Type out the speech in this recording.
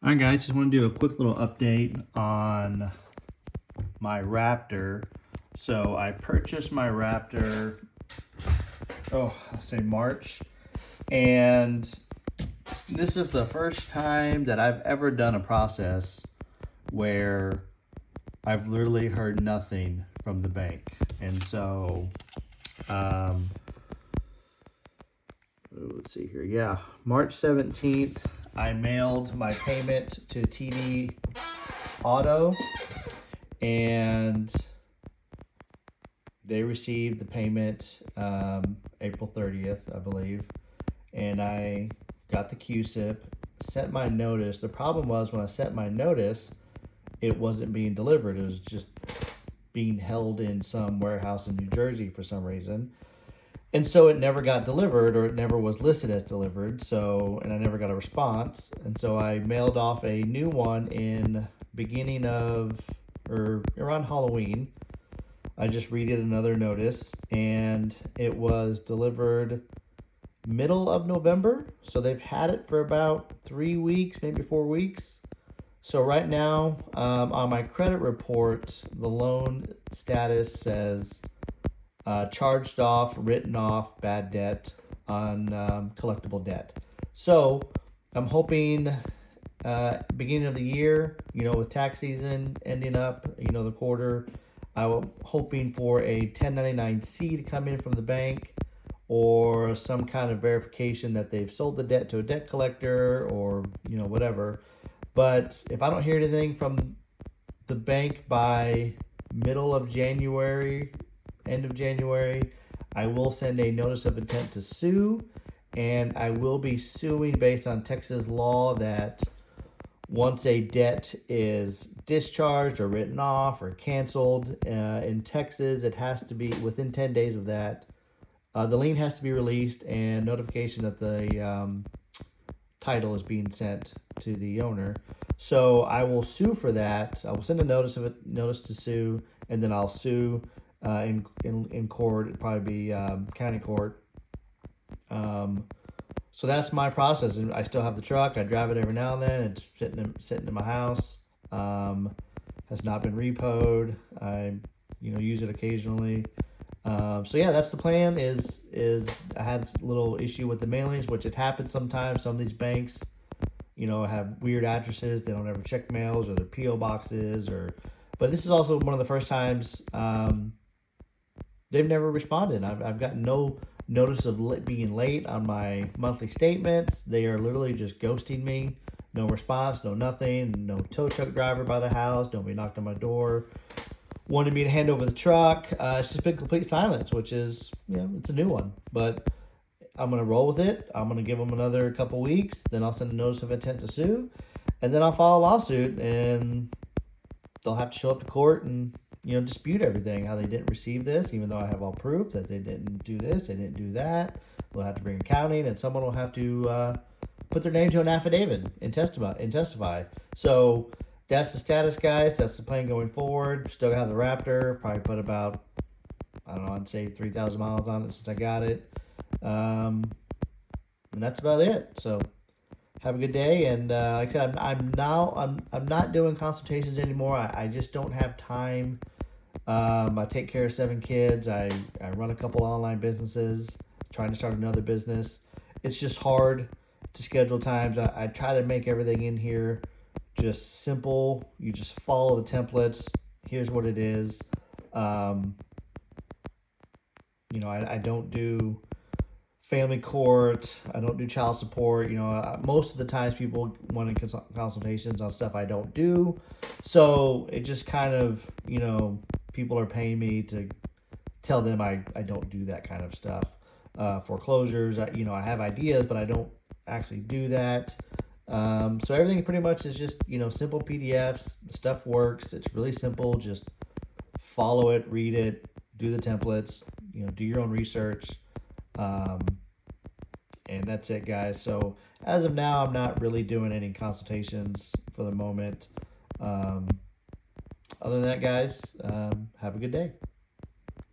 All right, guys, just want to do a quick little update on my Raptor. So I purchased my Raptor, I'll say March, and this is the first time that I've ever done a process where I've literally heard nothing from the bank. And so, let's see here. Yeah, March 17th, I mailed my payment to TD Auto, and they received the payment April 30th, I believe, and I got the CUSIP, sent my notice. The problem was when I sent my notice, it wasn't being delivered. It was just being held in some warehouse in New Jersey for some reason. And so it never got delivered, or it never was listed as delivered. So, and I never got a response. And so I mailed off a new one in beginning of, or around Halloween. I just redid another notice, and it was delivered middle of November. So they've had it for about 3 weeks, maybe 4 weeks. So right now, on my credit report, the loan status says charged off, written off, bad debt on collectible debt. So I'm hoping beginning of the year, with tax season ending up, the quarter, I'm hoping for a 1099-C to come in from the bank, or some kind of verification that they've sold the debt to a debt collector, or whatever. But if I don't hear anything from the bank by middle of January, end of January, I will send a notice of intent to sue, and I will be suing based on Texas law that once a debt is discharged or written off or canceled in Texas, it has to be within 10 days of that. The lien has to be released, and notification that the title is being sent to the owner. So I will sue for that. I will send a notice to sue, and then I'll sue in court. It'd probably be county court. So that's my process, and I still have the truck. I drive it every now and then. It's sitting in my house. Has not been repoed. I use it occasionally. So yeah, that's the plan. Is I had a little issue with the mailings, which it happens sometimes. Some of these banks, have weird addresses. They don't ever check mails or their PO boxes, but this is also one of the first times they've never responded. I've gotten no notice of being late on my monthly statements. They are literally just ghosting me. No response, no nothing, no tow truck driver by the house. Nobody knocked on my door, wanted me to hand over the truck. It's just been complete silence, which is, it's a new one. But I'm going to roll with it. I'm going to give them another couple weeks. Then I'll send a notice of intent to sue. And then I'll file a lawsuit, and they'll have to show up to court and, dispute everything, how they didn't receive this, even though I have all proof that they didn't do this, they didn't do that. They'll have to bring accounting, and someone will have to put their name to an affidavit and testify. So that's the status, guys. That's the plan going forward. Still have the Raptor. Probably put about, I'd say 3,000 miles on it since I got it. And that's about it. So have a good day. And like I said, I'm not doing consultations anymore. I just don't have time. I take care of 7 kids. I run a couple online businesses, trying to start another business. It's just hard to schedule times. I try to make everything in here just simple. You just follow the templates. Here's what it is. I don't do family court. I don't do child support. Most of the times people want consultations on stuff I don't do. So it just kind of, people are paying me to tell them I don't do that kind of stuff. Foreclosures, I have ideas, but I don't actually do that. So everything pretty much is just, simple PDFs. Stuff works. It's really simple. Just follow it, read it, do the templates, do your own research. And that's it, guys. So as of now, I'm not really doing any consultations for the moment. Other than that, guys, have a good day.